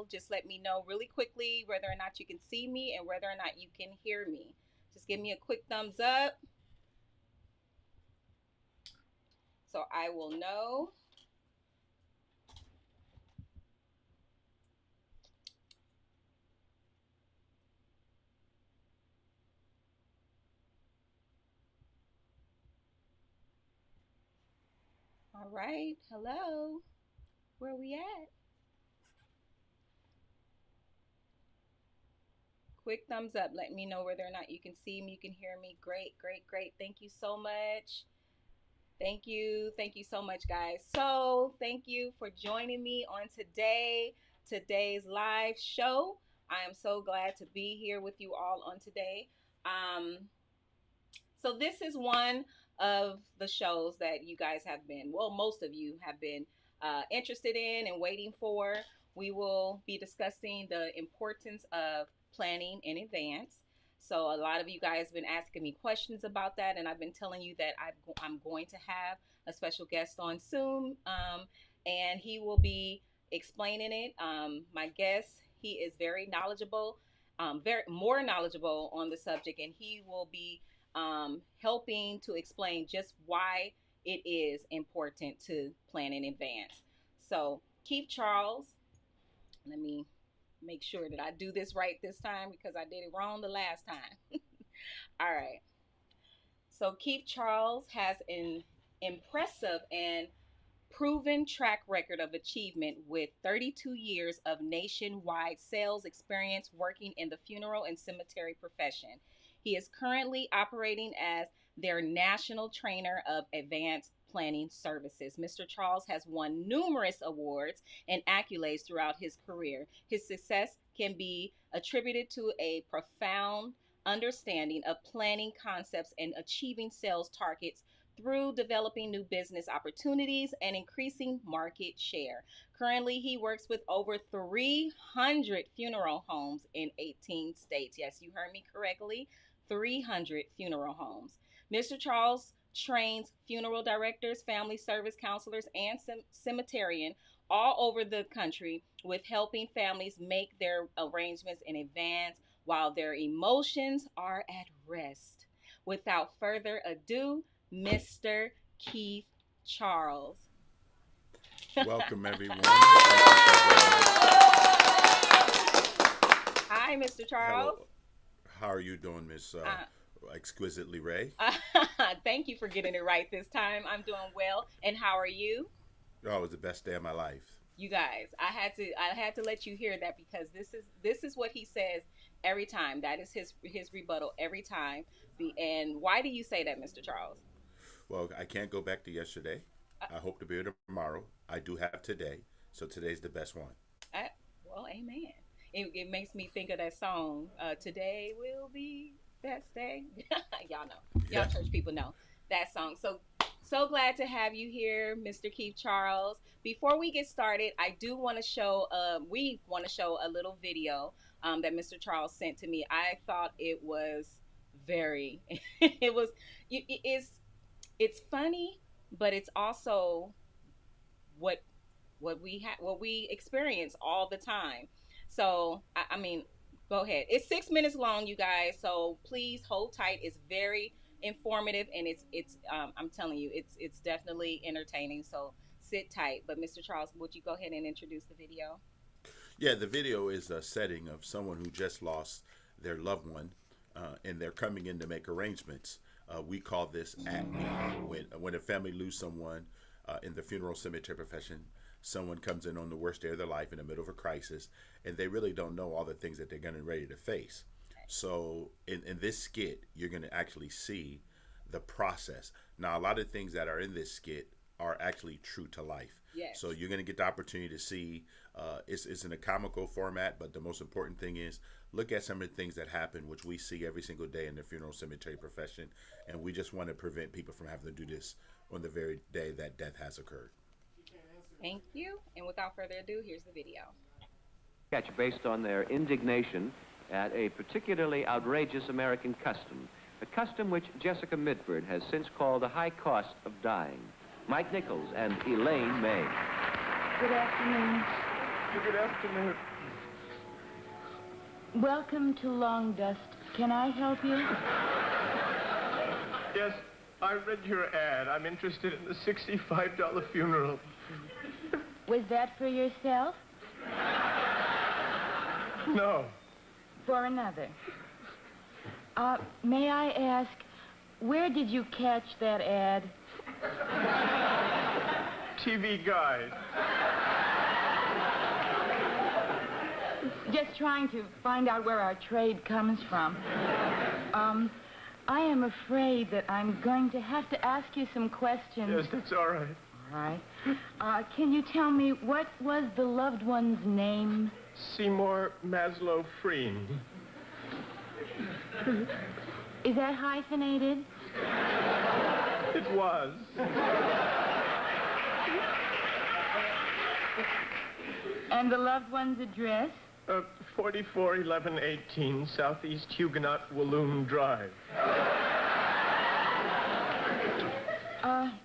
Just let me know really quickly whether or not you can see me and whether or not you can hear me. Just give me a quick thumbs up so I will know. All right. Hello. Where are we at? Quick thumbs up. Let me know whether or not you can see me, you can hear me. Great, great, great. Thank you so much. Thank you. Thank you so much, guys. So thank you for joining me on today's live show. I am so glad to be here with you all on today. So this is one of the shows that you guys have been, well, most of you have been interested in and waiting for. We will be discussing the importance of planning in advance. So a lot of you guys have been asking me questions about that, and I've been telling you that I'm going to have a special guest on soon, and he will be explaining it. My guest, he is very knowledgeable, very more knowledgeable on the subject, and he will be helping to explain just why it is important to plan in advance. So Keith Charles, let me make sure that I do this right this time because I did it wrong the last time. All right. So Keith Charles has an impressive and proven track record of achievement with 32 years of nationwide sales experience working in the funeral and cemetery profession. He is currently operating as their national trainer of advanced planning services. Mr. Charles has won numerous awards and accolades throughout his career. His success can be attributed to a profound understanding of planning concepts and achieving sales targets through developing new business opportunities and increasing market share. Currently, he works with over 300 funeral homes in 18 states. Yes, you heard me correctly, 300 funeral homes. Mr. Charles trains funeral directors, family service counselors, and cemeterian all over the country with helping families make their arrangements in advance while their emotions are at rest. Without further ado, Mr. Keith Charles. Welcome, everyone. Hi, Mr. Charles. Hello. How are you doing, Miss ExquisitelyRay? Thank you for getting it right this time. I'm doing well. And how are you? Oh, it was the best day of my life. You guys, I had to let you hear that because this is what he says every time. That is his rebuttal every time. And why do you say that, Mr. Charles? Well, I can't go back to yesterday. I hope to be here tomorrow. I do have today, so today's the best one. Well, amen. It makes me think of that song. Today will be best day. Y'all know. Y'all Yes. church people know that song. So glad to have you here, Mr. Keith Charles. Before we get started, I do want to show. We want to show a little video that Mr. Charles sent to me. I thought it was very. It was. It's funny, but it's also what what we experience all the time. So I mean, go ahead. It's 6 minutes long, you guys. So please hold tight. It's very informative, and it's I'm telling you, it's definitely entertaining. So sit tight. But Mr. Charles, would you go ahead and introduce the video? Yeah, the video is a setting of someone who just lost their loved one, and they're coming in to make arrangements. We call this acne. When a family lose someone in the funeral cemetery profession, someone comes in on the worst day of their life in the middle of a crisis, and they really don't know all the things that they're going to ready to face. So in this skit, you're going to actually see the process. Now, a lot of things that are in this skit are actually true to life. Yes. So you're going to get the opportunity to see, it's in a comical format, but the most important thing is look at some of the things that happen, which we see every single day in the funeral cemetery profession. And we just want to prevent people from having to do this on the very day that death has occurred. Thank you. And without further ado, here's the video. Sketch based on their indignation at a particularly outrageous American custom, a custom which Jessica Mitford has since called the high cost of dying. Mike Nichols and Elaine May. Good afternoon. Good afternoon. Welcome to Long Dust. Can I help you? Yes, I read your ad. I'm interested in the $65 funeral. Was that for yourself? No. For another? May I ask, where did you catch that ad? TV Guide. Just trying to find out where our trade comes from. I am afraid that I'm going to have to ask you some questions. Yes, that's all right. All right. Can you tell me, what was the loved one's name? Seymour Maslow Freen. Is that hyphenated? It was. And the loved one's address? 441118 Southeast Huguenot Walloon Drive.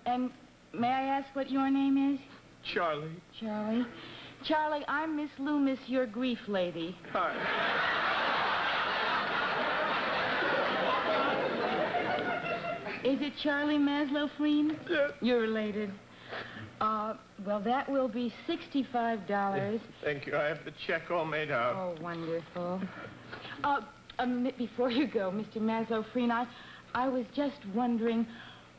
And may I ask what your name is? Charlie. Charlie. Charlie, I'm Miss Loomis, your grief lady. Hi. Is it Charlie Maslow Freen? Yes. You're related. Well, that will be $65. Thank you. I have the check all made out. Oh, wonderful. A minute before you go, Mr. Maslow Freen, I was just wondering,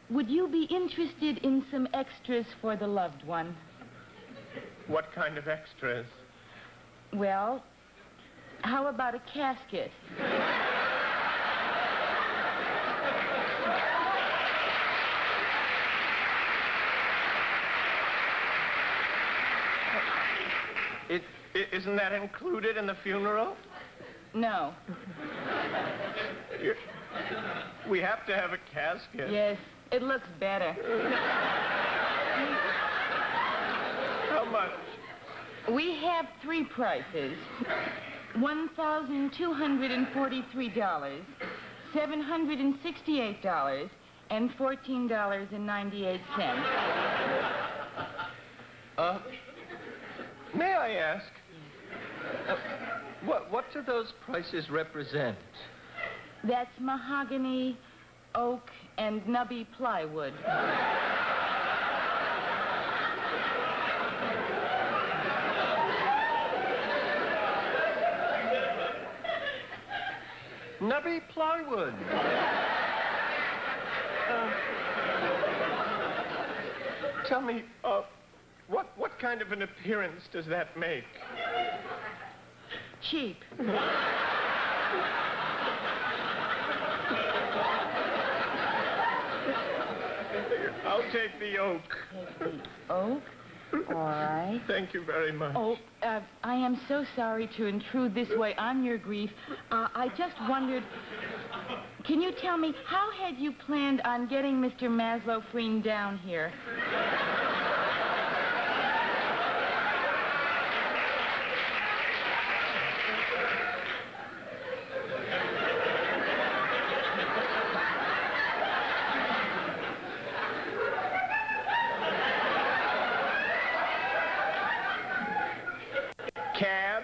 would you be interested in some extras for the loved one? What kind of extras? Well, how about a casket? Isn't that included in the funeral? No. We have to have a casket. Yes, it looks better. How much? We have three prices. $1,243, $768, and $14.98. May I ask, what do those prices represent? That's mahogany, oak, and nubby plywood. Nubby plywood. Tell me, what kind of an appearance does that make? Cheap. take the oak. Take the oak? All right. Thank you very much. Oh, I am so sorry to intrude this way on your grief. I just wondered, can you tell me, how had you planned on getting Mr. Maslow-Freen down here? Cab?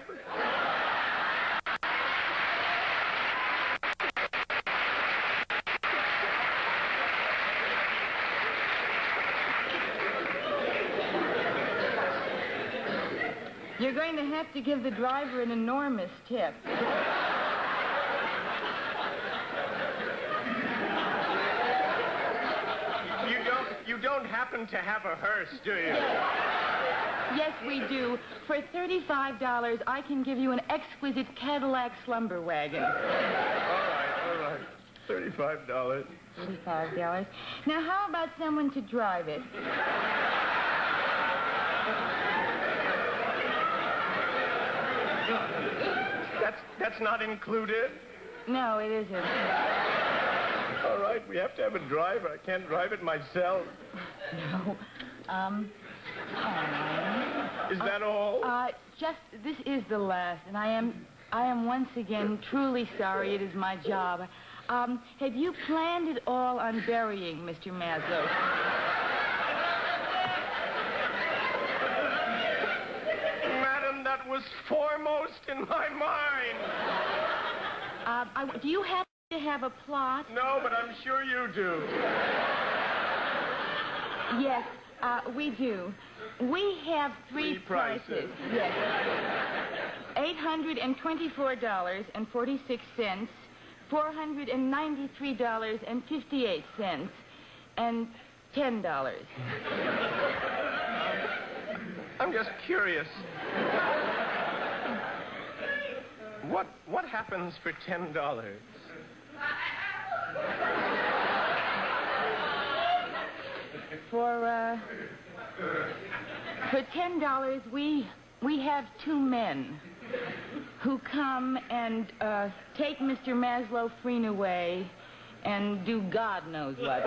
You're going to have to give the driver an enormous tip. You don't happen to have a hearse, do you? Yes, we do. For $35, I can give you an exquisite Cadillac slumber wagon. All right. $35. $35. Now, how about someone to drive it? That's not included? No, it isn't. All right, we have to have a driver. I can't drive it myself. No. Is that all? This is the last, and I am once again truly sorry. It is my job. Have you planned it all on burying Mr. Maslow? Madam, that was foremost in my mind. Do you happen to have a plot? No, but I'm sure you do. Yes, we do. We have three prices. Yes. $824.46, $493.58, and $10. I'm just curious. What happens for $10? For $10, we have two men who come and take Mr. Maslow-Freen away and do God knows what.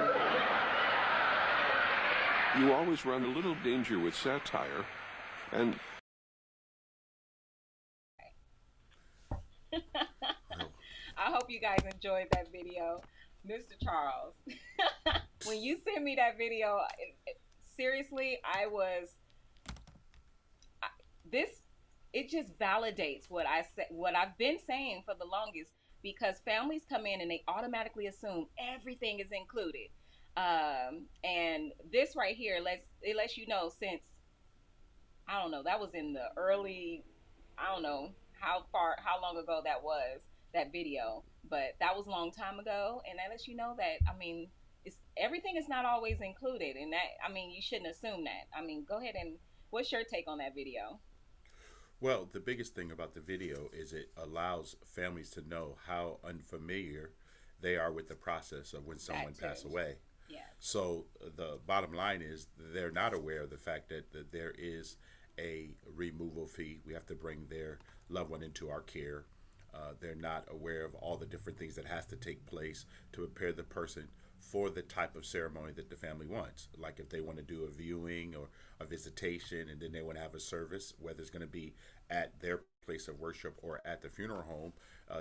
You always run a little danger with satire, and... I hope you guys enjoyed that video. Mr. Charles, when you sent me that video, seriously, it just validates what I've been saying for the longest, because families come in and they automatically assume everything is included. And this right here it lets you know, since, I don't know, that was in the early, I don't know how long ago that was, that video, but that was a long time ago, and that lets you know that, everything is not always included, and that, you shouldn't assume that. Go ahead, and what's your take on that video? Well, the biggest thing about the video is it allows families to know how unfamiliar they are with the process of when someone passed away. Yeah. So the bottom line is they're not aware of the fact that there is a removal fee. We have to bring their loved one into our care. They're not aware of all the different things that has to take place to prepare the person for the type of ceremony that the family wants. Like if they want to do a viewing or a visitation, and then they want to have a service, whether it's going to be at their place of worship or at the funeral home,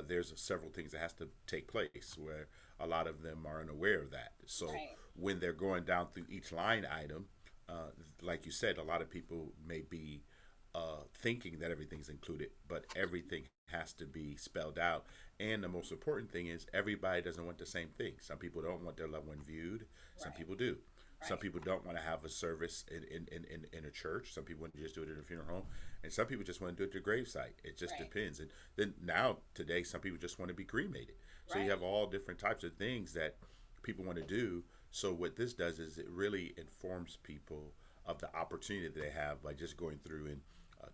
there's several things that has to take place where a lot of them are unaware of that. So when they're going down through each line item, like you said, a lot of people may be thinking that everything's included, but everything has to be spelled out. And the most important thing is everybody doesn't want the same thing. Some people don't want their loved one viewed. Some people do. Some people don't want to have a service in a church. Some people want to just do it in a funeral home. And some people just want to do it at the gravesite. It just depends. And then today, some people just want to be cremated. So you have all different types of things that people want to do. So what this does is it really informs people of the opportunity that they have by just going through and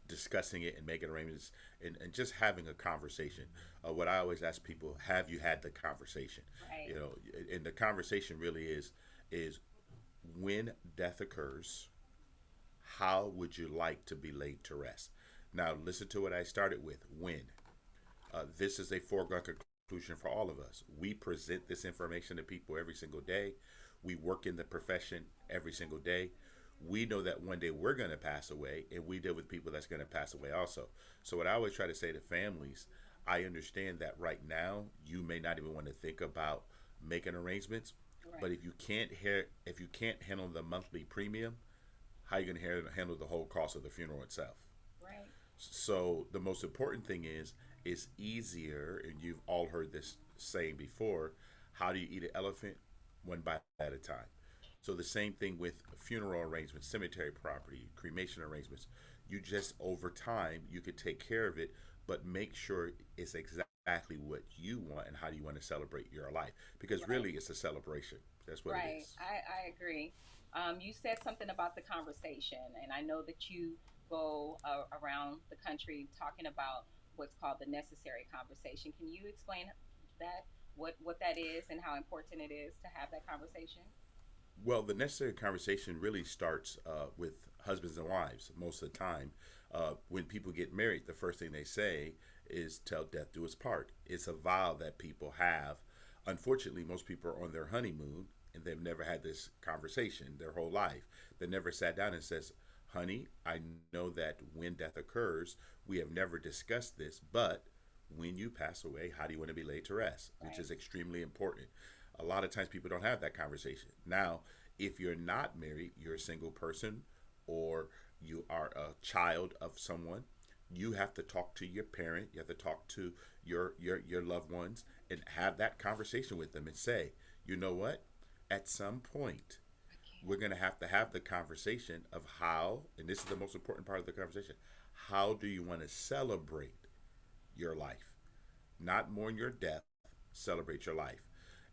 discussing it and making arrangements and just having a conversation. What I always ask people, have you had the conversation? And the conversation really is when death occurs, how would you like to be laid to rest? Now, listen to what I started with. When. This is a foregone conclusion for all of us. We present this information to people every single day. We work in the profession every single day. We know that one day we're going to pass away, and we deal with people that's going to pass away also. So what I always try to say to families, I understand that right now you may not even want to think about making arrangements, Right. but if you can't handle the monthly premium, how are you going to handle the whole cost of the funeral itself? Right. So the most important thing is it's easier, and you've all heard this saying before, how do you eat an elephant? One bite at a time. So the same thing with funeral arrangements, cemetery property, cremation arrangements. You just, over time, you could take care of it, but make sure it's exactly what you want and how do you want to celebrate your life. Because Right. really it's a celebration. That's what it Right. is. I agree. You said something about the conversation, and I know that you go around the country talking about what's called the necessary conversation. Can you explain that, what that is, and how important it is to have that conversation? Well, the necessary conversation really starts with husbands and wives most of the time. When people get married, the first thing they say is "till death do us part." It's a vow that people have. Unfortunately, most people are on their honeymoon and they've never had this conversation their whole life. They never sat down and says, "Honey, I know that when death occurs, we have never discussed this, but when you pass away, how do you want to be laid to rest?" Which Right. is extremely important. A lot of times people don't have that conversation. Now, if you're not married, you're a single person, or you are a child of someone, you have to talk to your parent, you have to talk to your loved ones and have that conversation with them and say, you know what? At some point, we're going to have the conversation of how, and this is the most important part of the conversation, how do you want to celebrate your life? Not mourn your death, celebrate your life.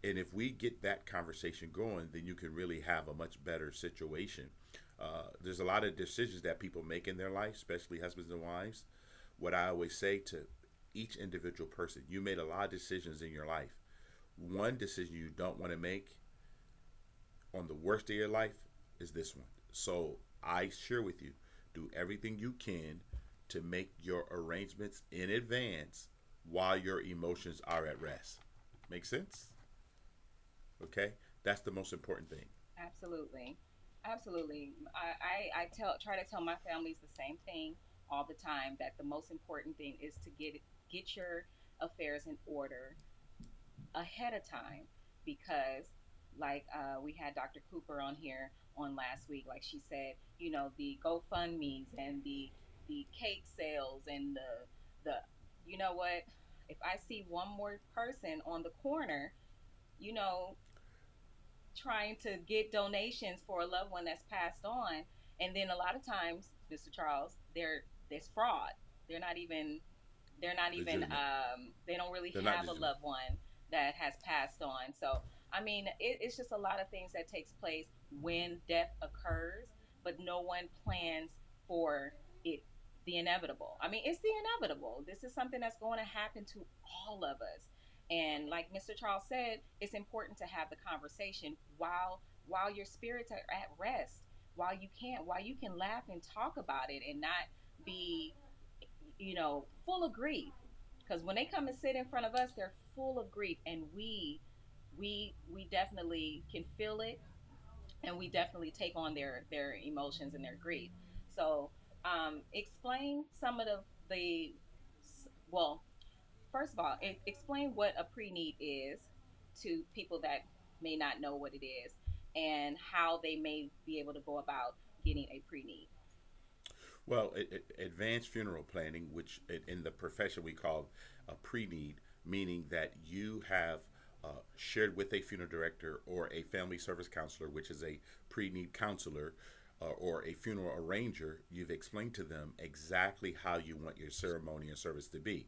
And if we get that conversation going, then you can really have a much better situation. There's a lot of decisions that people make in their life, especially husbands and wives. What I always say to each individual person, you made a lot of decisions in your life. One decision you don't want to make on the worst day of your life is this one. So I share with you, do everything you can to make your arrangements in advance while your emotions are at rest. Make sense? Okay, that's the most important thing. Absolutely. Absolutely. I try to tell my families the same thing all the time, that the most important thing is to get your affairs in order ahead of time, because like we had Dr. Cooper on here on last week. Like she said, the GoFundMe's and the cake sales and the you know what, if I see one more person on the corner, you know trying to get donations for a loved one that's passed on, and then a lot of times, Mr. Charles, there's fraud. They're not even Legitimate. they don't really They're not have a legitimate. loved one that has passed on. So I mean, it's just a lot of things that takes place when death occurs, but no one plans for it, the inevitable. I mean, it's the inevitable. This is something that's going to happen to all of us. And like Mr. Charles said, it's important to have the conversation while your spirits are at rest, while you can laugh and talk about it and not be, full of grief. Because when they come and sit in front of us, they're full of grief, and we definitely can feel it, and we definitely take on their emotions and their grief. So, explain some of the well, first of all, explain what a pre-need is to people that may not know what it is, and how they may be able to go about getting a pre-need. Well, advanced funeral planning, which in the profession we call a pre-need, meaning that you have shared with a funeral director or a family service counselor, which is a pre-need counselor, or a funeral arranger. You've explained to them exactly how you want your ceremony and service to be.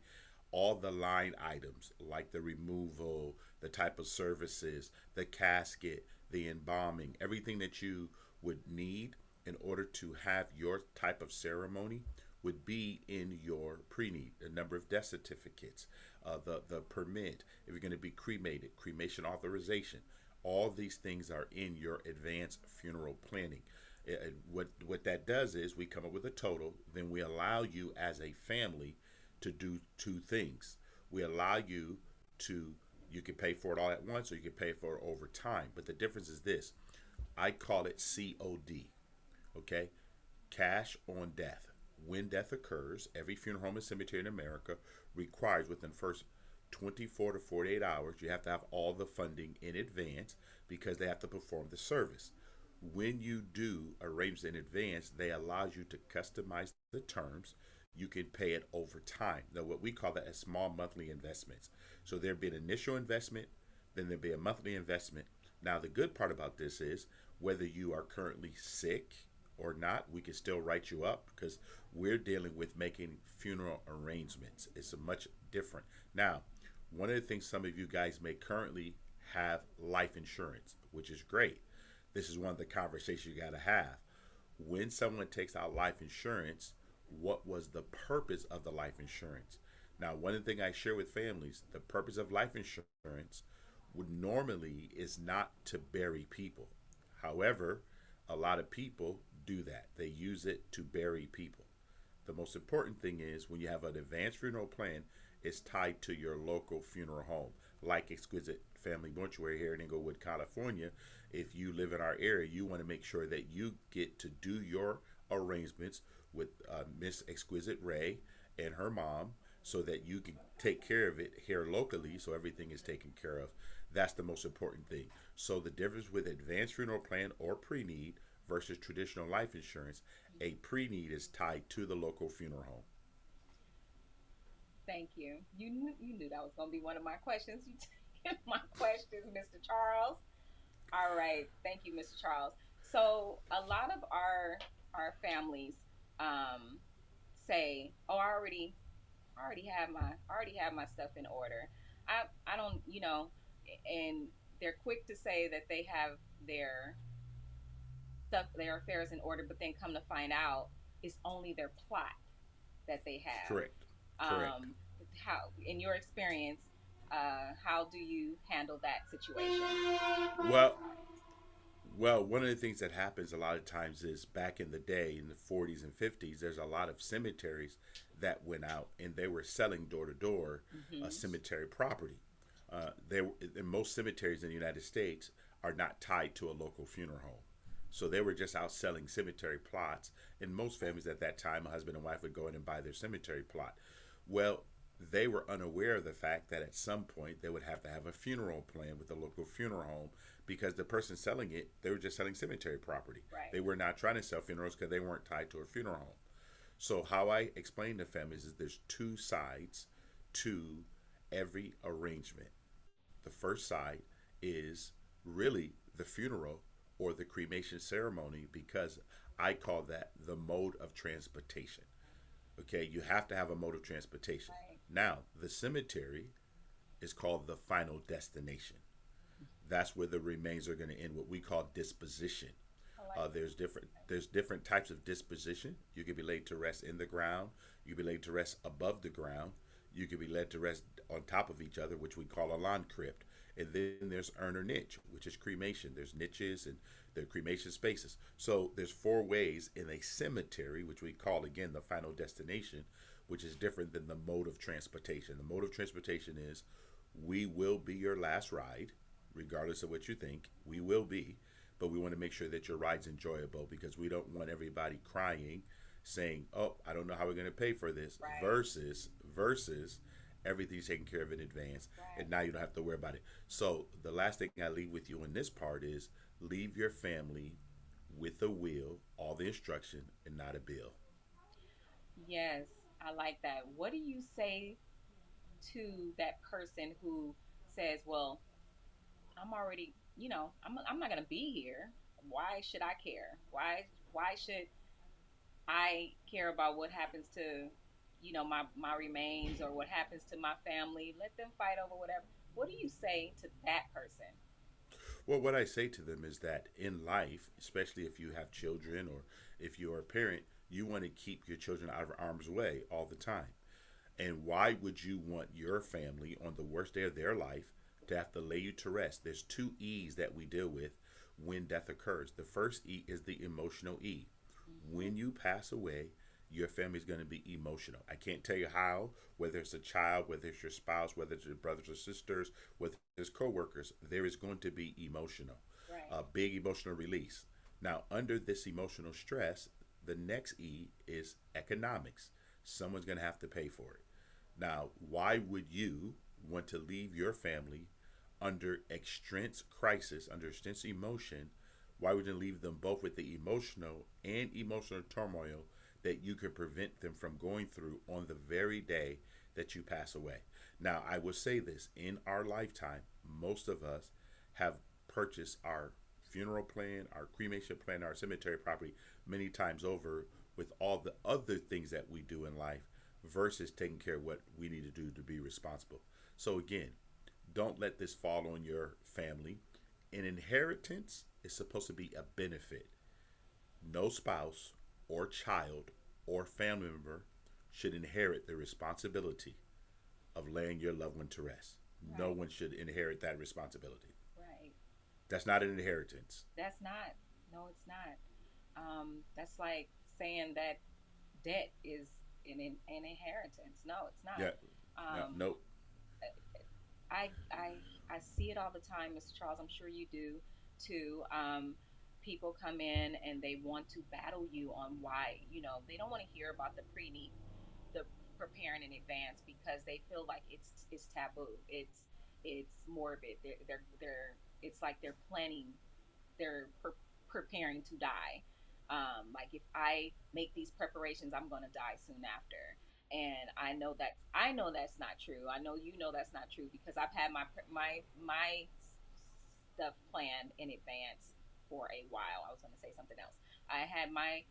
All the line items, like the removal, the type of services, the casket, the embalming, everything that you would need in order to have your type of ceremony would be in your pre-need. The number of death certificates, the permit, if you're going to be cremated, cremation authorization, All these things are in your advanced funeral planning. What that does is we come up with a total, then we allow you as a family to do two things. We allow you to, you can pay for it all at once or you can pay for it over time. But the difference is this: I call it COD, okay? Cash on death. When death occurs, every funeral home and cemetery in America requires within the first 24 to 48 hours, you have to have all the funding in advance because they have to perform the service. When you do arrange in advance, they allow you to customize the terms. You can pay it over time. Now, what we call that as small monthly investments. So there'd be an initial investment, then there'd be a monthly investment. Now, the good part about this is whether you are currently sick or not, we can still write you up because we're dealing with making funeral arrangements. It's a much different. Now, one of the things some of you guys may currently have life insurance, which is great. This is one of the conversations you got to have. When someone takes out life insurance, what was the purpose of the life insurance? Now, one of the things I share with families, the purpose of life insurance would normally is not to bury people. However, a lot of people do that. They use it to bury people. The most important thing is when you have an advanced funeral plan, it's tied to your local funeral home. Like Exquisite Family Mortuary here in Inglewood, California, if you live in our area, you want to make sure that you get to do your arrangements with Miss ExquisitelyRay and her mom so that you can take care of it here locally so everything is taken care of. That's the most important thing. So the difference with advanced funeral plan or pre-need versus traditional life insurance, a pre-need is tied to the local funeral home. Thank you. You knew that was going to be one of my questions. You took my questions, Mr. Charles. All right. Thank you, Mr. Charles. So a lot of our families say, "Oh, I already have my stuff in order." I don't, and they're quick to say that they have their stuff, their affairs in order, but then come to find out it's only their plot that they have. Correct. Correct. How, in your experience, how do you handle that situation? Well, one of the things that happens a lot of times is back in the day, in the 40s and 50s, there's a lot of cemeteries that went out and they were selling door to door cemetery property. And most cemeteries in the United States are not tied to a local funeral home. So they were just out selling cemetery plots. And most families at that time, a husband and wife would go in and buy their cemetery plot. Well, they were unaware of the fact that at some point they would have to have a funeral plan with the local funeral home because the person selling it, they were just selling cemetery property. Right. They were not trying to sell funerals because they weren't tied to a funeral home. So how I explain to families is there's two sides to every arrangement. The first side is really the funeral or the cremation ceremony because I call that the mode of transportation. Okay, you have to have a mode of transportation. Right. Now, the cemetery is called the final destination. That's where the remains are going to end, what we call disposition. There's different types of disposition. You can be laid to rest in the ground. You can be laid to rest above the ground. You can be laid to rest on top of each other, which we call a lawn crypt. And then there's urn or niche, which is cremation. There's niches and there are cremation spaces. So there's 4 ways in a cemetery, which we call, again, the final destination, which is different than the mode of transportation. The mode of transportation is we will be your last ride, regardless of what you think. We will be, but we want to make sure that your ride's enjoyable because we don't want everybody crying, saying, "Oh, I don't know how we're going to pay for this," Right. versus everything's taken care of in advance, Right. and now you don't have to worry about it. So the last thing I leave with you in this part is leave your family with a will, all the instruction, and not a bill. Yes, I like that. What do you say to that person who says, "Well, I'm already, I'm not going to be here. Why should I care? Why should I care about what happens to, my remains or what happens to my family? Let them fight over whatever." What do you say to that person? Well, what I say to them is that in life, especially if you have children or if you're a parent, you want to keep your children out of harm's way all the time. And why would you want your family on the worst day of their life to have to lay you to rest. There's two E's that we deal with when death occurs. The first E is the emotional E. When you pass away, your family's going to be emotional. I can't tell you how, whether it's a child, whether it's your spouse, whether it's your brothers or sisters, whether it's coworkers, there is going to be emotional, Right. a big emotional release. Now, under this emotional stress, the next E is economics. Someone's going to have to pay for it. Now, why would you want to leave your family under extreme crisis, under extreme emotion? Why would you leave them both with the emotional and emotional turmoil that you can prevent them from going through on the very day that you pass away? Now, I will say this, in our lifetime, most of us have purchased our funeral plan, our cremation plan, our cemetery property many times over with all the other things that we do in life versus taking care of what we need to do to be responsible. So again, don't let this fall on your family. An inheritance is supposed to be a benefit. No spouse or child or family member should inherit the responsibility of laying your loved one to rest. Right. No one should inherit that responsibility. Right. That's not an inheritance. That's not. No, it's not. That's like saying that debt is an inheritance. No, it's not. Yeah. No. I see it all the time, Mr. Charles. I'm sure you do too. People come in and they want to battle you on why, they don't want to hear about the preparing in advance because they feel like it's taboo. It's morbid. It's like they're planning, preparing to die. Like if I make these preparations, I'm going to die soon after. And I know that's not true. I know that's not true because I've had my stuff planned in advance for a while. I was going to say something else. I had my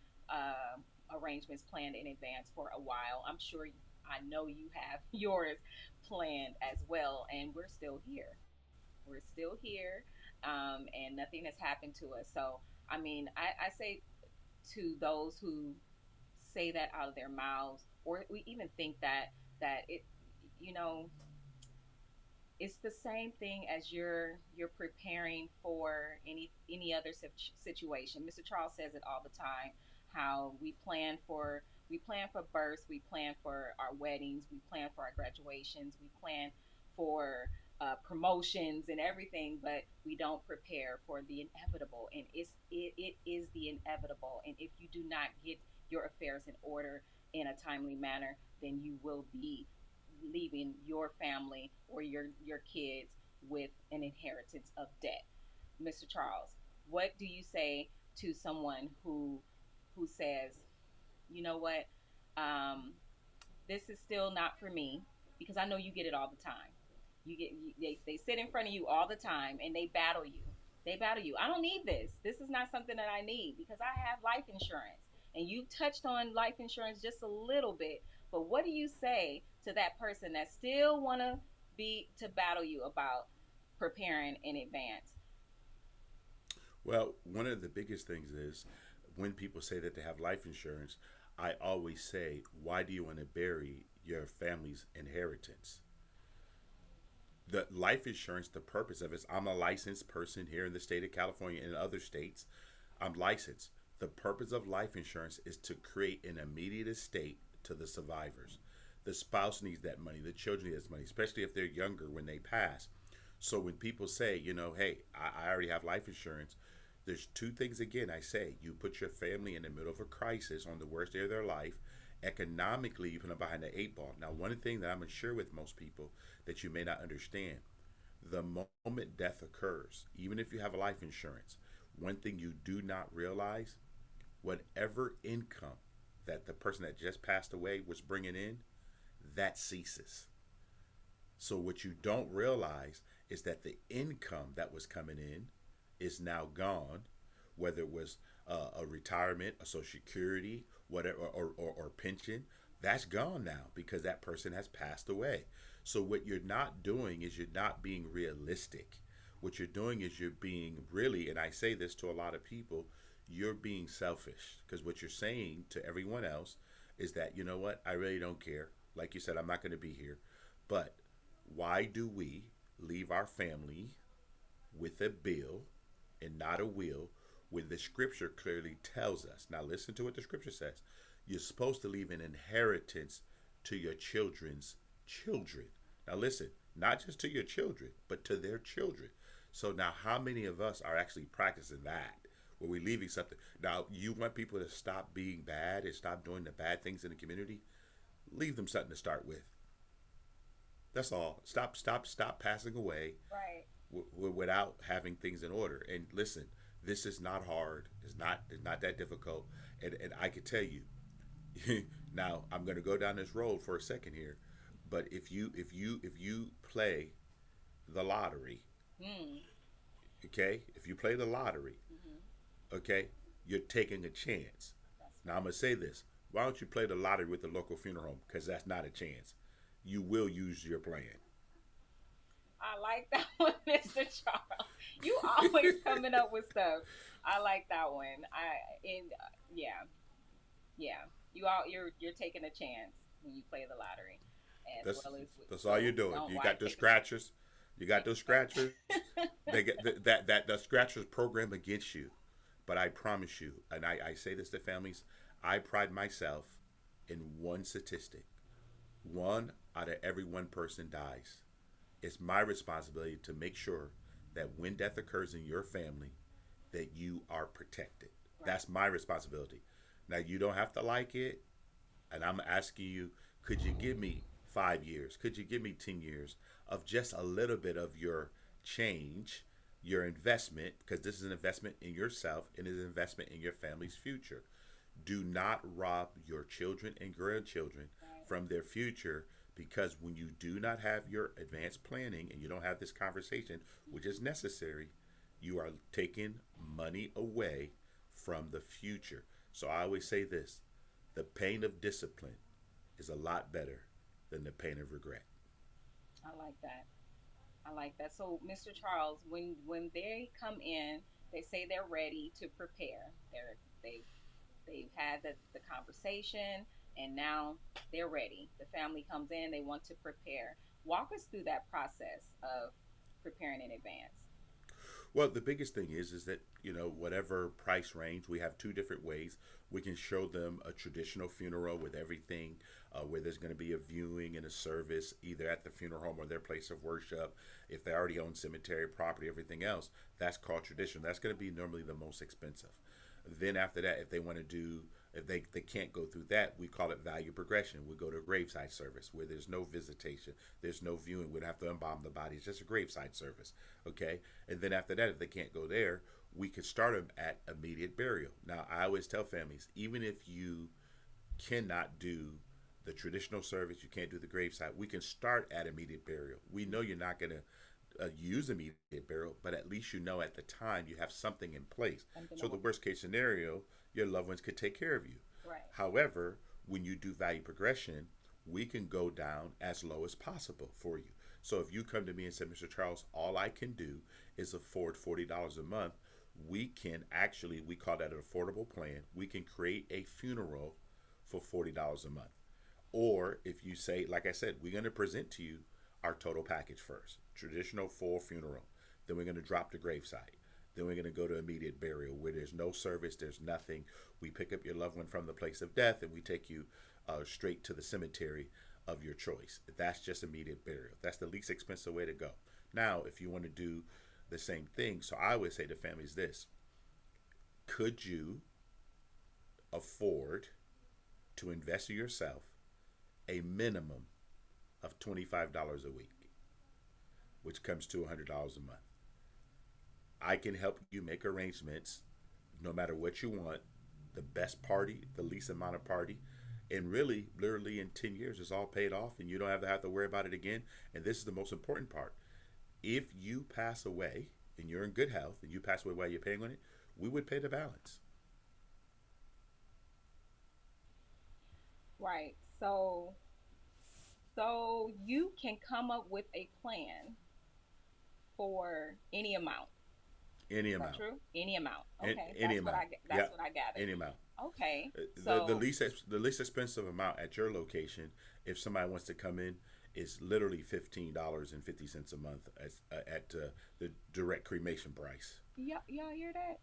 arrangements planned in advance for a while. I know you have yours planned as well, and we're still here. We're still here, and nothing has happened to us. So, I mean, I say to those who say that out of their mouths, or we even think that it, it's the same thing as you're preparing for any other situation. Mr. Charles says it all the time. How we plan for births, we plan for our weddings, we plan for our graduations, we plan for promotions and everything, but we don't prepare for the inevitable. And it is the inevitable. And if you do not get your affairs in order in a timely manner, then you will be leaving your family or your kids with an inheritance of debt. Mr. Charles, what do you say to someone who says, you know what, this is still not for me? Because I know you get it all the time. They sit in front of you all the time and they battle you. I don't need this. This is not something that I need because I have life insurance. And you touched on life insurance just a little bit. But what do you say to that person that still want to battle you about preparing in advance? Well, one of the biggest things is when people say that they have life insurance, I always say, why do you want to bury your family's inheritance? The life insurance, the purpose of it is I'm a licensed person here in the state of California and in other states. I'm licensed. The purpose of life insurance is to create an immediate estate to the survivors. The spouse needs that money. The children need that money, especially if they're younger when they pass. So when people say, hey, I already have life insurance, there's two things again I say. You put your family in the middle of a crisis on the worst day of their life. Economically, you put them behind the 8 ball. Now, one thing that I'm sure with most people that you may not understand, the moment death occurs, even if you have a life insurance, one thing you do not realize, whatever income that the person that just passed away was bringing in, that ceases. So what you don't realize is that the income that was coming in is now gone, whether it was a retirement, a social security, whatever, or pension, that's gone now because that person has passed away. So what you're not doing is you're not being realistic. What you're doing is you're being really, and I say this to a lot of people, you're being selfish because what you're saying to everyone else is that, you know what, I really don't care. Like you said, I'm not going to be here. But why do we leave our family with a bill and not a will, when the scripture clearly tells us. Now listen to what the scripture says. You're supposed to leave an inheritance to your children's children. Now listen, not just to your children, but to their children. So now how many of us are actually practicing that? Where we're leaving something. Now, you want people to stop being bad and stop doing the bad things in the community? Leave them something to start with. That's all. Stop passing away Right. without having things in order. And listen, this is not hard. It's not that difficult. And I can tell you, now I'm going to go down this road for a second here, but if you play the lottery, okay, if you play the lottery, okay, you're taking a chance. Now I'm gonna say this: why don't you play the lottery with the local funeral home? Because that's not a chance. You will use your plan. I like that one, Mr. Charles. You always coming up with stuff. I like that one. You're taking a chance when you play the lottery. That's all you're doing. You got the scratchers. You got those scratchers. They get the scratchers program against you. But I promise you, and I say this to families, I pride myself in one statistic. 1 out of every 1 person dies. It's my responsibility to make sure that when death occurs in your family, that you are protected. Right. That's my responsibility. Now, you don't have to like it, and I'm asking you, could you give me 5 years? Could you give me 10 years of just a little bit of your change, your investment, because this is an investment in yourself and is an investment in your family's future. Do not rob your children and grandchildren from their future, because when you do not have your advanced planning and you don't have this conversation, which is necessary, you are taking money away from the future. So I always say this: the pain of discipline is a lot better than the pain of regret. I like that. So, Mr. Charles, when they come in, they say they're ready to prepare. They've had the conversation, and now they're ready. The family comes in, they want to prepare. Walk us through that process of preparing in advance. Well, the biggest thing is that, whatever price range, we have 2 different ways. We can show them a traditional funeral with everything, where there's going to be a viewing and a service either at the funeral home or their place of worship. If they already own cemetery property, everything else, that's called traditional. That's going to be normally the most expensive. Then after that, if they can't go through that, we call it value progression. We go to a graveside service where there's no visitation, there's no viewing. We don't have to embalm the body. It's just a graveside service, okay? And then after that, if they can't go there, we can start them at immediate burial. Now, I always tell families, even if you cannot do the traditional service, you can't do the graveside, we can start at immediate burial. We know you're not going to use immediate burial, but at least at the time you have something in place. So the worst case scenario, your loved ones could take care of you. Right. However, when you do value progression, we can go down as low as possible for you. So if you come to me and say, Mr. Charles, all I can do is afford $40 a month, we can actually, we call that an affordable plan. We can create a funeral for $40 a month. Or if you say, like I said, we're going to present to you our total package first. Traditional full funeral. Then we're going to drop the graveside. Then we're going to go to immediate burial where there's no service, there's nothing. We pick up your loved one from the place of death and we take you straight to the cemetery of your choice. That's just immediate burial. That's the least expensive way to go. Now, if you want to do the same thing, so I would say to families this: could you afford to invest in yourself a minimum of $25 a week, which comes to $100 a month? I can help you make arrangements no matter what you want, the best party, the least amount of party, and really, literally in 10 years, it's all paid off and you don't have to worry about it again. And this is the most important part. If you pass away and you're in good health and you pass away while you're paying on it, we would pay the balance. Right. So you can come up with a plan for any amount. Any Is amount. that true? Any amount. Okay. Any amount. That's what I gathered. Any amount. Okay. The least expensive amount at your location, if somebody wants to come in is literally $15.50 a month at the direct cremation price. Y'all hear that?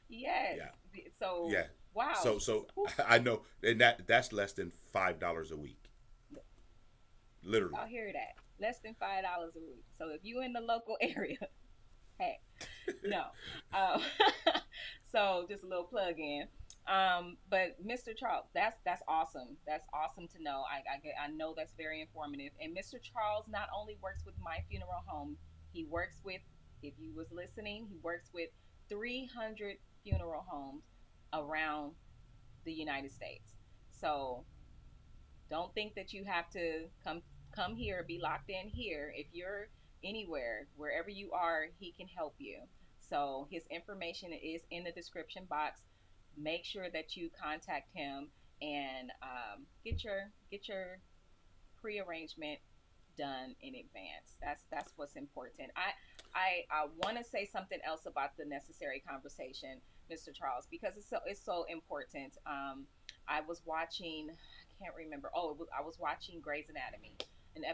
Yes. Yeah. So Yeah. wow. So I know, and that's less than $5 a week. Literally. Y'all hear that? Less than $5 a week. So if you in the local area, hey, no. Um, so just a little plug in. But Mr. Charles, that's awesome. That's awesome to know. I know that's very informative. And Mr. Charles not only works with My Funeral Home, he works with, if you was listening, he works with 300 funeral homes around the United States. So don't think that you have to come here, be locked in here. If you're anywhere, wherever you are, he can help you. So his information is in the description box. Make sure that you contact him and get your pre-arrangement done in advance. That's what's important. I want to say something else about the necessary conversation, Mr. Charles, because it's so important. I was watching, I can't remember. I was watching Grey's Anatomy, an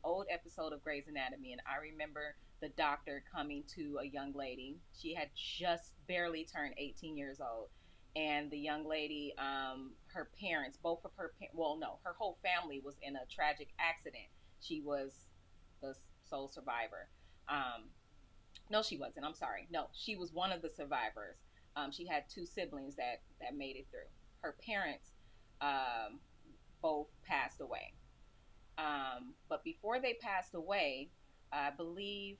old episode of Grey's Anatomy, and I remember the doctor coming to a young lady. She had just barely turned 18 years old, and the young lady, her parents, her whole family was in a tragic accident. She was the sole survivor. No, she wasn't. I'm sorry. No, she was one of the survivors. She had two siblings that made it through. Her parents both passed away. But before they passed away, I believe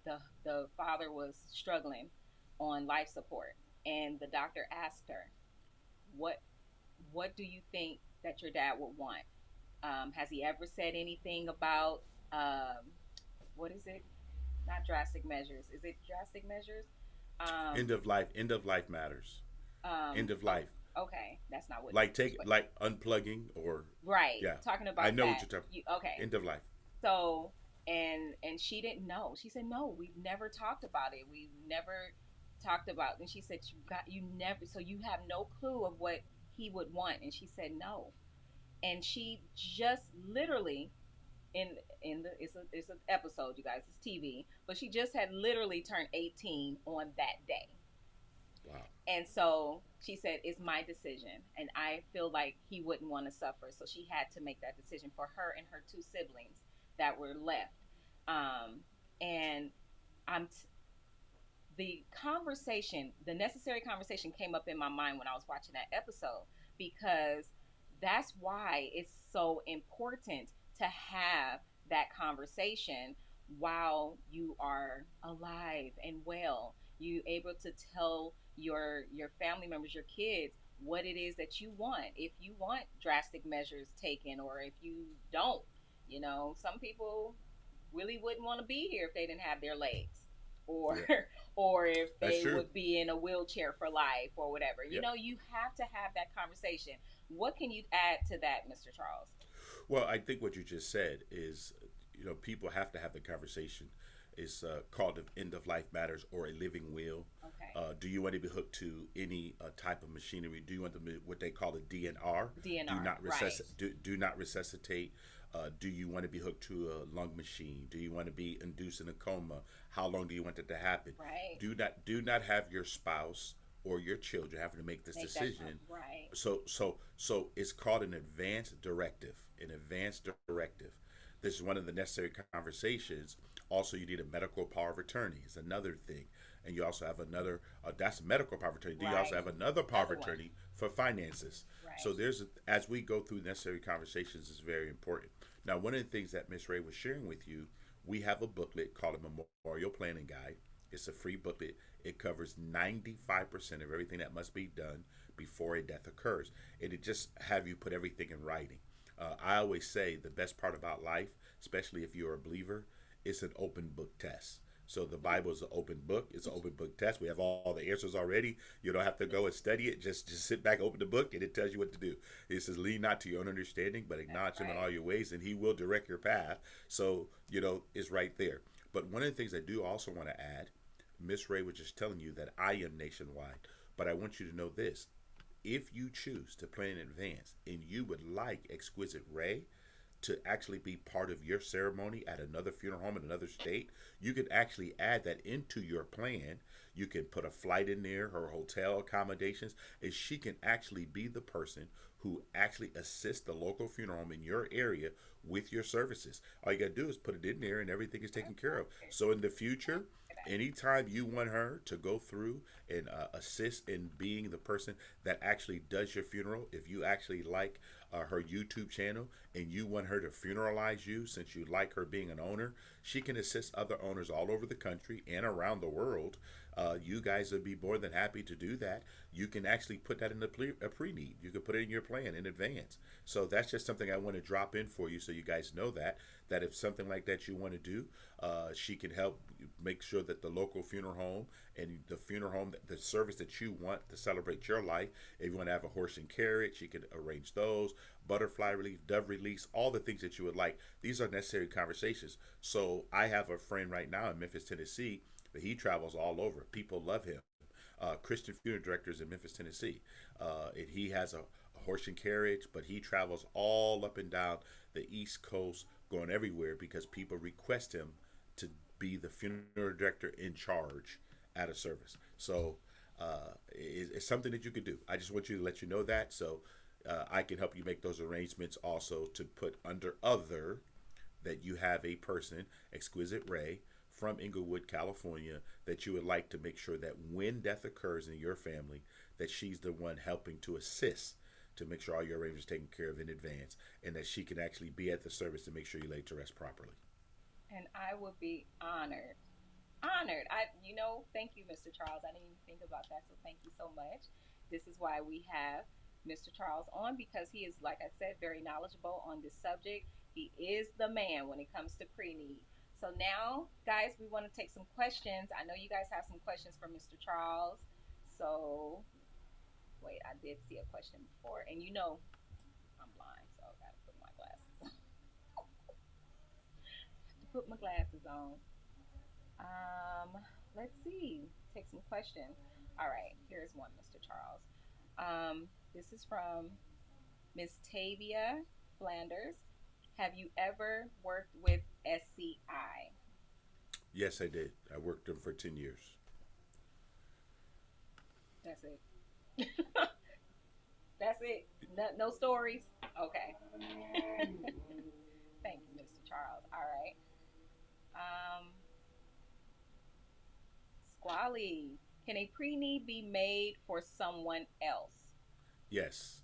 the father was struggling on life support, and the doctor asked her, "What do you think that your dad would want? Has he ever said anything about what is it? Not drastic measures. Is it drastic measures? End of life matters. End of life. Okay, that's not what. Like unplugging or right. Yeah, talking about. I know that. what you're talking. Okay. End of life. So and she didn't know. She said, "No, we've never talked about it. We've never talked about." And she said, "You never. So you have no clue of what he would want." And she said, "No." And she just literally it's an episode, you guys. It's TV, but she just had literally turned 18 on that day. Wow. And so she said, "It's my decision, and I feel like he wouldn't want to suffer." So she had to make that decision for her and her two siblings that were left. And the necessary conversation came up in my mind when I was watching that episode, because that's why it's so important to have that conversation while you are alive and well. You able to tell your family members, your kids, what it is that you want. If you want drastic measures taken, or if you don't, some people really wouldn't want to be here if they didn't have their legs, or Yeah. or if they That's true. would be in a wheelchair for life or whatever. Yep. You have to have that conversation. What can you add to that, Mr. Charles? Well, I think what you just said is, people have to have the conversation. It's called the End of Life Matters, or a living will. Okay. Do you want to be hooked to any type of machinery? Do you want what they call a DNR? DNR, do not resuscitate. Do you want to be hooked to a lung machine? Do you want to be induced in a coma? How long do you want it to happen? Right. Do not have your spouse or your children having to make this decision. Right. So it's called an advanced directive. An advanced directive. This is one of the necessary conversations. Also, you need a medical power of attorney is another thing. And you also have another, that's medical power of attorney. Right. You also have another power of Another one. attorney for finances. Right. So as we go through necessary conversations, is very important. Now, one of the things that Miss Ray was sharing with you, we have a booklet called a Memorial Planning Guide. It's a free booklet. It covers 95% of everything that must be done before a death occurs. And it just have you put everything in writing. I always say the best part about life, especially if you're a believer, it's an open book test. So the Bible is an open book. It's an open book test. We have all the answers already. You don't have to go and study it. Just sit back, open the book, and it tells you what to do. It says, lean not to your own understanding, but acknowledge him in all your ways, and he will direct your path. So, it's right there. But one of the things I do also want to add, Miss Ray was just telling you that I am nationwide. But I want you to know this. If you choose to plan in advance and you would like Exquisite Ray to actually be part of your ceremony at another funeral home in another state, you can actually add that into your plan. You can put a flight in there, her hotel accommodations, and she can actually be the person who actually assists the local funeral home in your area with your services. All you got to do is put it in there and everything is taken care of. So in the future, anytime you want her to go through and assist in being the person that actually does your funeral, if you actually like her YouTube channel and you want her to funeralize you, since you like her being an owner, she can assist other owners all over the country and around the world. You guys would be more than happy to do that. You can actually put that in a pre-need. You can put it in your plan in advance. So that's just something I want to drop in for you, so you guys know that if something like that you want to do, she can help make sure that the local funeral home and the funeral home, the service that you want to celebrate your life, if you want to have a horse and carriage, she can arrange those, butterfly relief, dove release, all the things that you would like. These are necessary conversations. So I have a friend right now in Memphis, Tennessee, that he travels all over. People love him. Christian funeral directors in Memphis, Tennessee. And he has a horse and carriage, but he travels all up and down the East Coast, going everywhere because people request him to be the funeral director in charge at a service. So it's something that you could do. I just want you to let you know that, so I can help you make those arrangements also to put under other that you have a person, ExquisitelyRay, from Inglewood, California, that you would like to make sure that when death occurs in your family, that she's the one helping to assist to make sure all your arrangements are taken care of in advance, and that she can actually be at the service to make sure you lay to rest properly. And I would be honored. Thank you, Mr. Charles. I didn't even think about that, so thank you so much. This is why we have Mr. Charles on, because he is, like I said, very knowledgeable on this subject. He is the man when it comes to pre-need. So now, guys, we want to take some questions. I know you guys have some questions for Mr. Charles. So, wait, I did see a question before. And I'm blind, so I got to put my glasses on. Put my glasses on. Let's see. Take some questions. All right, here's one, Mr. Charles. This is from Miss Tavia Flanders. Have you ever worked with SCI? Yes, I did. I worked them for 10 years. That's it. That's it. No stories? Okay. Thank you, Mr. Charles. All right. Squally, can a pre-need be made for someone else? Yes.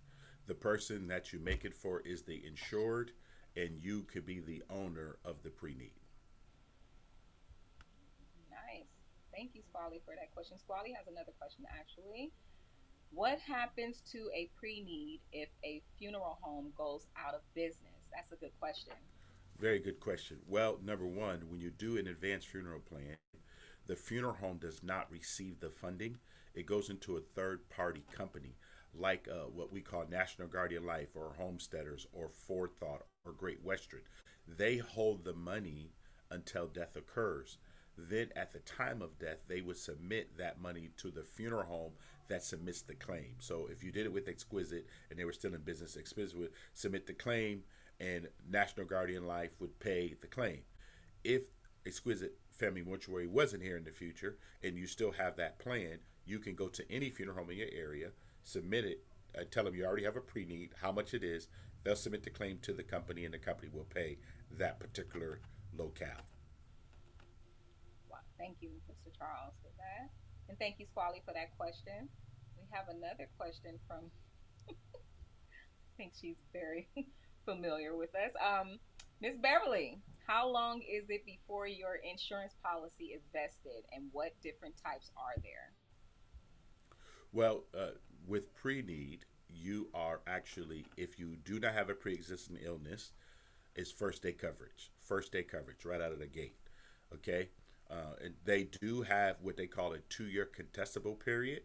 The person that you make it for is the insured, and you could be the owner of the pre-need. Nice. Thank you, Squally, for that question. Squally has another question, actually. What happens to a pre-need if a funeral home goes out of business? That's a good question. Very good question. Well, number one, when you do an advanced funeral plan, the funeral home does not receive the funding. It goes into a third-party company, like what we call National Guardian Life or Homesteaders or Forethought or Great Western. They hold the money until death occurs. Then at the time of death, they would submit that money to the funeral home that submits the claim. So if you did it with Exquisite and they were still in business, Exquisite would submit the claim and National Guardian Life would pay the claim. If Exquisite Family Mortuary wasn't here in the future and you still have that plan, you can go to any funeral home in your area, submit it, tell them you already have a pre-need, how much it is. They'll submit the claim to the company and the company will pay that particular locale. Wow. Thank you, Mr. Charles, for that. And thank you, Squally, for that question. We have another question from, I think she's very familiar with us. Miss Beverly, how long is it before your insurance policy is vested, and what different types are there? Well, with pre-need, you are actually, if you do not have a pre-existing illness, it's first day coverage right out of the gate. Okay. And they do have what they call a 2-year contestable period,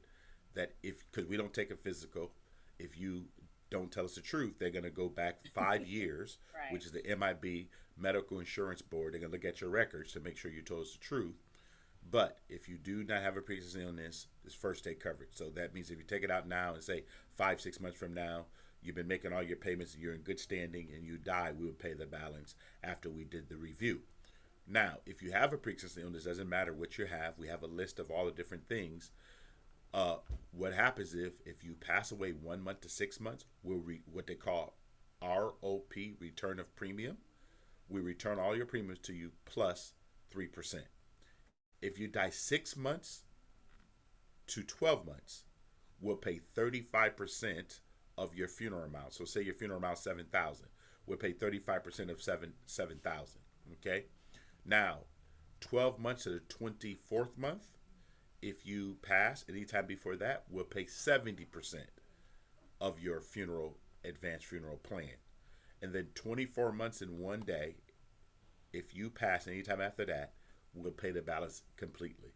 that because we don't take a physical, if you don't tell us the truth, they're going to go back 5 years, Right. which is the MIB Medical Insurance Board. They're going to look at your records to make sure you told us the truth. But if you do not have a pre-existing illness, it's first day coverage. So that means if you take it out now and say 5-6 months from now, you've been making all your payments, and you're in good standing, and you die, we would pay the balance after we did the review. Now, if you have a pre-existing illness, doesn't matter what you have. We have a list of all the different things. What happens if you pass away 1 month to 6 months, we'll what they call ROP, return of premium. We return all your premiums to you plus 3%. If you die 6 months to 12 months, we'll pay 35% of your funeral amount. So say your funeral amount is $7,000. We'll pay 35% of $7,000. Okay. Now, 12 months to the 24th month, if you pass anytime before that, we'll pay 70% of your advanced funeral plan. And then 24 months and 1 day, if you pass anytime after that, we'll pay the balance completely.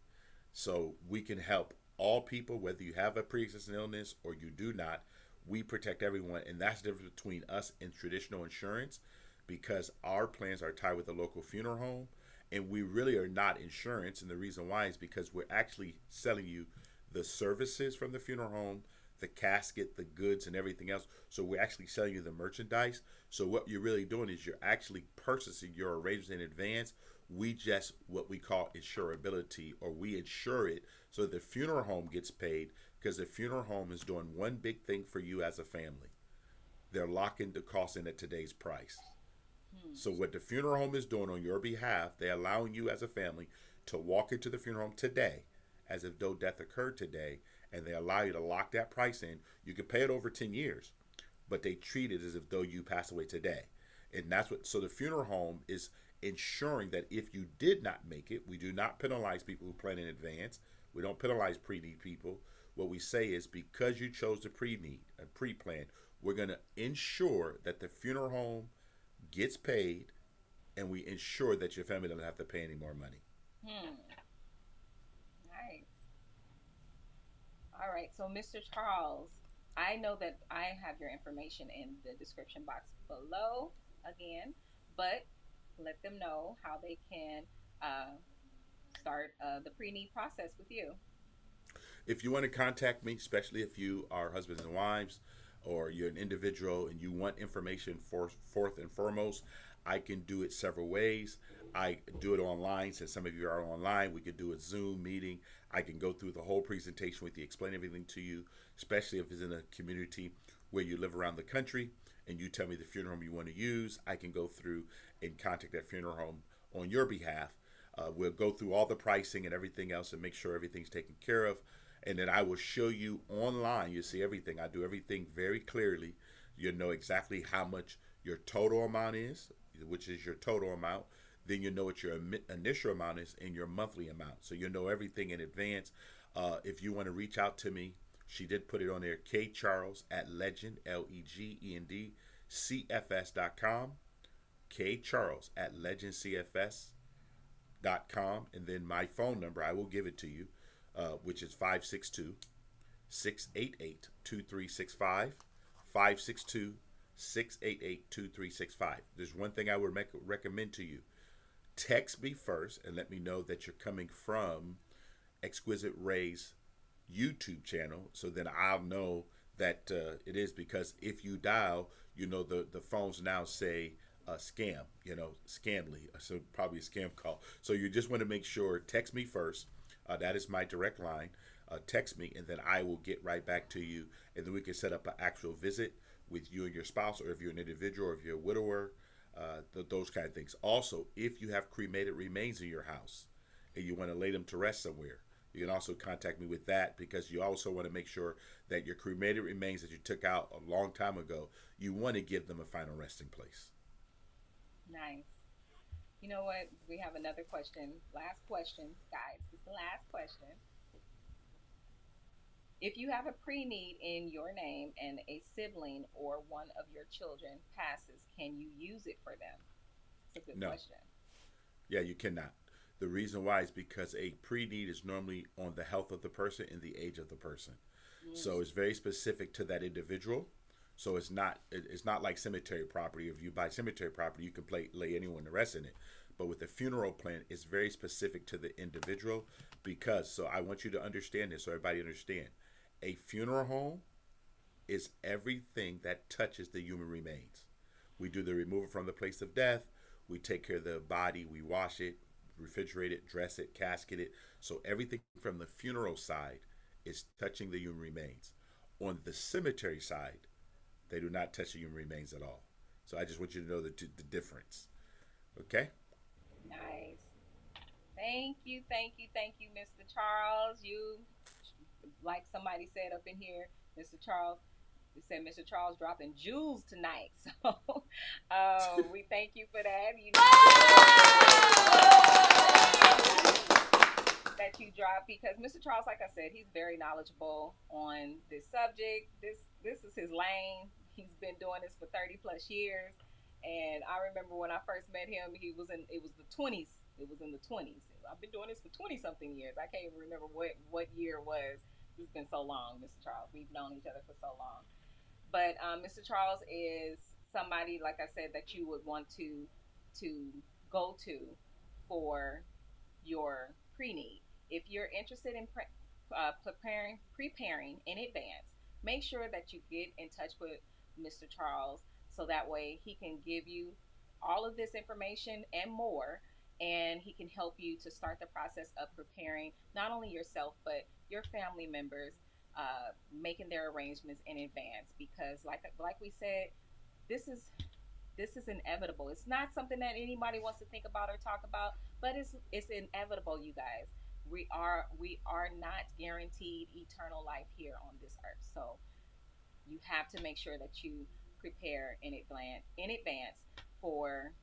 So we can help all people, whether you have a pre-existing illness or you do not. We protect everyone, and that's the difference between us and traditional insurance, because our plans are tied with a local funeral home, and we really are not insurance. And the reason why is because we're actually selling you the services from the funeral home, the casket, the goods, and everything else. So we're actually selling you the merchandise. So what you're really doing is you're actually purchasing your arrangements in advance. We just what we call insurability, or we insure it so the funeral home gets paid, because the funeral home is doing one big thing for you as a family. They're locking the cost in at today's price. So what the funeral home is doing on your behalf, they're allowing you as a family to walk into the funeral home today as if though death occurred today, and they allow you to lock that price in. You can pay it over 10 years, but they treat it as if though you pass away today. And that's what, so the funeral home is ensuring that if you did not make it, we do not penalize people who plan in advance. We don't penalize pre-need people. What we say is, because you chose the pre-plan, we're going to ensure that the funeral home gets paid, and we ensure that your family doesn't have to pay any more money. Nice. All right, so Mr. Charles, I know that I have your information in the description box below again, but let them know how they can start the pre-need process with you. If you want to contact me, especially if you are husbands and wives, or you're an individual and you want information fourth and foremost, I can do it several ways. I do it online. Since some of you are online, we could do a Zoom meeting. I can go through the whole presentation with you, explain everything to you, especially if it's in a community where you live around the country and you tell me the funeral home you want to use. I can go through and contact that funeral home on your behalf. We'll go through all the pricing and everything else and make sure everything's taken care of. And then I will show you online. You see everything. I do everything very clearly. You'll know exactly how much your total amount is, which is your total amount. Then you know what your initial amount is and your monthly amount. So you'll know everything in advance. If you want to reach out to me, she did put it on there, kcharles at legend, LEGEND, CFS.com, kcharles at legendcfs.com. And then my phone number, I will give it to you, which is 562-688-2365, 562-688-2365. There's one thing I would recommend to you. Text me first and let me know that you're coming from Exquisite Ray's YouTube channel, so then I'll know that it is, because if you dial, the phones now say scam, scamly, so probably a scam call. So you just want to make sure, text me first. That is my direct line. Text me, and then I will get right back to you, and then we can set up an actual visit with you and your spouse, or if you're an individual, or if you're a widower, those kind of things. Also, if you have cremated remains in your house and you want to lay them to rest somewhere, you can also contact me with that, because you also want to make sure that your cremated remains that you took out a long time ago, you want to give them a final resting place. Nice. You know what? We have another question. Last question, guys. This is the last question. If you have a pre-need in your name and a sibling or one of your children passes, can you use it for them? It's a good question. Yeah, you cannot. The reason why is because a pre-need is normally on the health of the person and the age of the person. So it's very specific to that individual. So it's not like cemetery property. If you buy cemetery property, you can lay anyone to rest in it. But with the funeral plan, it's very specific to the individual, because, so I want you to understand this so everybody understand. A funeral home is everything that touches the human remains. We do the removal from the place of death. We take care of the body. We wash it, refrigerate it, dress it, casket it. So everything from the funeral side is touching the human remains. On the cemetery side, they do not touch the human remains at all. So I just want you to know the difference. Okay? Nice. Thank you, Mr. Charles. You, like somebody said up in here, Mr. Charles, they said Mr. Charles dropping jewels tonight. So we thank you for that. You know, that you drop, because Mr. Charles, like I said, he's very knowledgeable on this subject. This is his lane. He's been doing this for 30 plus years. And I remember when I first met him, it was in the 20s. It was in the 20s. I've been doing this for 20 something years. I can't even remember what year it was. It's been so long, Mr. Charles. We've known each other for so long. But Mr. Charles is somebody, like I said, that you would want to go to for your pre-need. If you're interested in preparing in advance, make sure that you get in touch with Mr. Charles, so that way he can give you all of this information and more, and he can help you to start the process of preparing not only yourself but your family members, making their arrangements in advance. Because like we said, this is inevitable. It's not something that anybody wants to think about or talk about, but it's inevitable, you guys. We are not guaranteed eternal life here on this earth. So you have to make sure that you prepare in advance for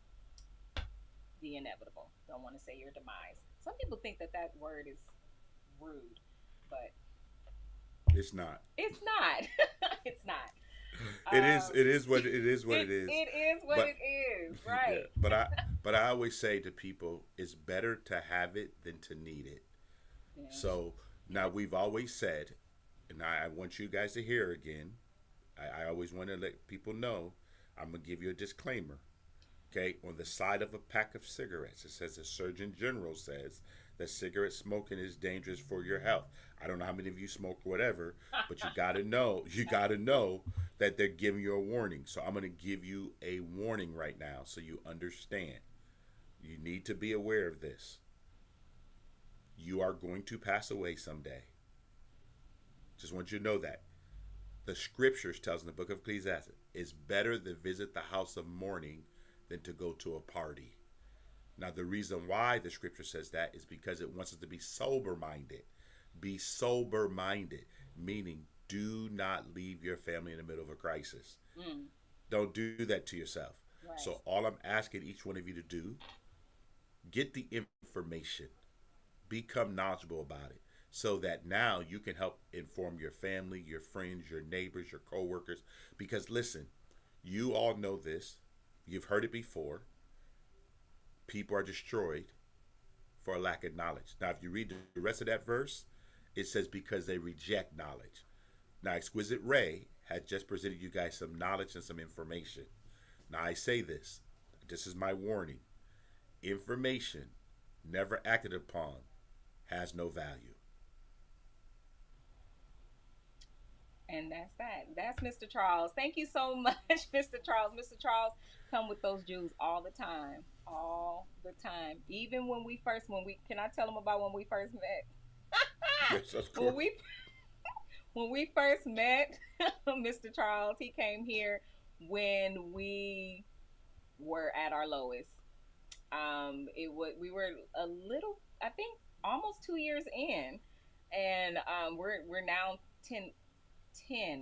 the inevitable. Don't want to say your demise. Some people think that word is rude, but it's not. It's not. It's not. It is what it is. It is what it is, right? Yeah, but I always say to people, it's better to have it than to need it. Yeah. So now we've always said, and I want you guys to hear again. I always want to let people know. I'm gonna give you a disclaimer. Okay, on the side of a pack of cigarettes, it says the Surgeon General says that cigarette smoking is dangerous for your health. I don't know how many of you smoke or whatever, but you gotta know that they're giving you a warning. So I'm gonna give you a warning right now so you understand. You need to be aware of this. You are going to pass away someday. Just want you to know that. The scriptures tells in the book of Ecclesiastes, it's better to visit the house of mourning than to go to a party. Now, the reason why the scripture says that is because it wants us to be sober-minded. Be sober-minded, meaning do not leave your family in the middle of a crisis. Don't do that to yourself. Right. So all I'm asking each one of you to do, get the information. Become knowledgeable about it, so that now you can help inform your family, your friends, your neighbors, your co-workers. Because listen, you all know this. You've heard it before. People are destroyed for a lack of knowledge. Now, if you read the rest of that verse, it says because they reject knowledge. Now, Exquisite Ray had just presented you guys some knowledge and some information. Now, I say this. This is my warning. Information never acted upon has no value. And that's that. That's Mr. Charles. Thank you so much, Mr. Charles. Mr. Charles come with those Jews all the time. All the time. Even when we can I tell them about when we first met? Yes, of course. When we first met Mr. Charles, he came here when we were at our lowest. We were a little, I think, almost 2 years in, and we're now 10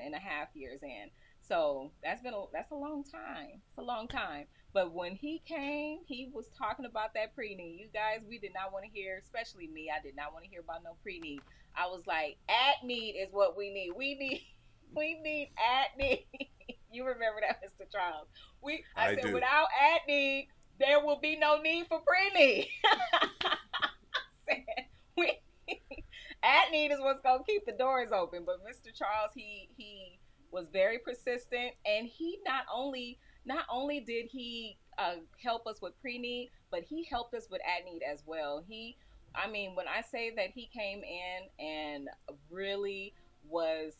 and a half years in. So that's a long time. It's a long time. But when he came, he was talking about that pre-need. You guys, we did not want to hear, especially me, I did not want to hear about no pre-need. I was like, at-need is what we need. We need at-need. You remember that, Mr. Charles? I said, without at-need, there will be no need for pre-need. At-need is what's going to keep the doors open. But Mr. Charles, he was very persistent, and he not only did he help us with pre-need, but he helped us with at-need as well. When I say that he came in and really was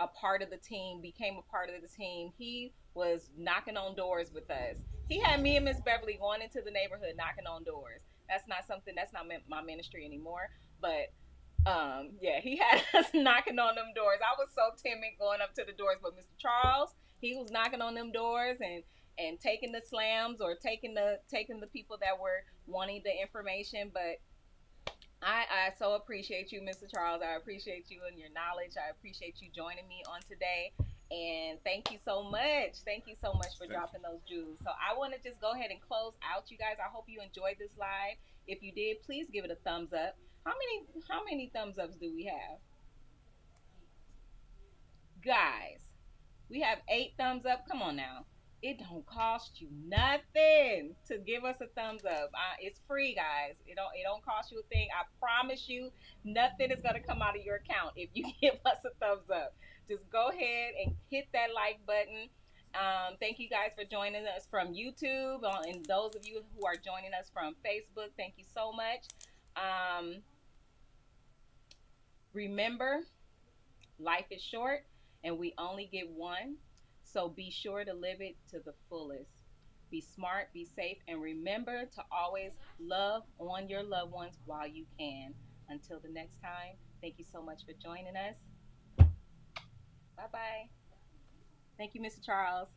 a part of the team, became a part of the team. He was knocking on doors with us. He had me and Miss Beverly going into the neighborhood knocking on doors. That's not my ministry anymore. But yeah, he had us knocking on them doors. I was so timid going up to the doors, but Mr. Charles, he was knocking on them doors and taking the slams or taking the people that were wanting the information. But I so appreciate you, Mr. Charles. I appreciate you and your knowledge. I appreciate you joining me on today. And thank you so much. Thank you so much for dropping those jewels. So I want to just go ahead and close out, you guys. I hope you enjoyed this live. If you did, please give it a thumbs up. How many thumbs ups do we have? Guys, we have 8 thumbs up. Come on now. It don't cost you nothing to give us a thumbs up. It's free, guys. It don't cost you a thing. I promise you, nothing is gonna come out of your account if you give us a thumbs up. Just go ahead and hit that like button. Thank you guys for joining us from YouTube, and those of you who are joining us from Facebook, thank you so much. Remember, life is short, and we only get one. So be sure to live it to the fullest. Be smart, be safe, and remember to always love on your loved ones while you can. Until the next time, thank you so much for joining us. Bye-bye. Thank you, Mr. Charles.